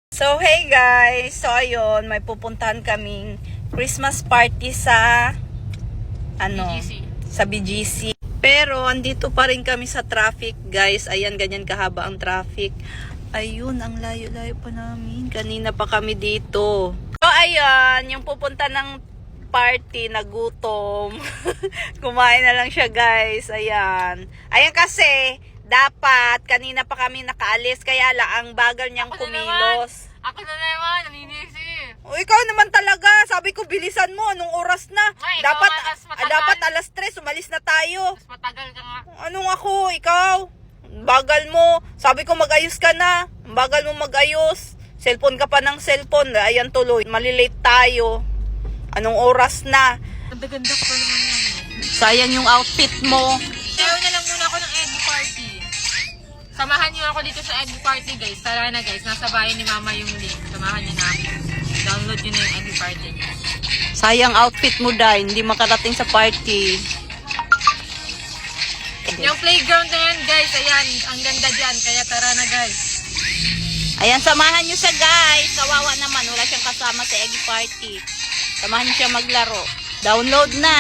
So hey guys, so ayun, may pupuntahan kaming Christmas party sa BGC. sa BGC. Pero andito pa rin kami sa traffic, guys. Ayan, ganyan kahaba ang traffic. Ayun, ang layo-layo pa namin. Kanina pa kami dito. So ayan, yung pupunta ng party na gutom. Kumain na lang siya, guys. Ayan. Ayan kasi dapat kanina pa kami nakaalis kaya lang ang bagal niyang kumilos. Ako na naman, naninisi. O ikaw naman talaga, sabi ko bilisan mo, anong oras na? Ay, Dapat ikaw, mas matagal. dapat alas 3 umalis na tayo. Mas matagal ka nga. Anong ako, ikaw? Bagal mo. Sabi ko mag-ayos ka na. Bagal mo mag-ayos. Cellphone ka pa ng cellphone. Ayan tuloy, malilate tayo. Anong oras na? Ganda-ganda ko pa naman yan. Sayang yung outfit mo. Sayo na lang muna ako ng egg party. Samahan niyo ako dito sa egg party, guys. Tara na, guys. Nasa bahay ni mama yung link. Samahan niyo na ako. Download niyo na yung egg party. Sayang outfit mo, Day. Hindi makarating sa party. Yung playground na yan, guys. Ayan, ang ganda dyan. Kaya tara na, guys. Ayan, samahan nyo siya, guys. Kawawa naman. Wala siyang kasama sa egg party. Samahan nyo siya maglaro. Download na!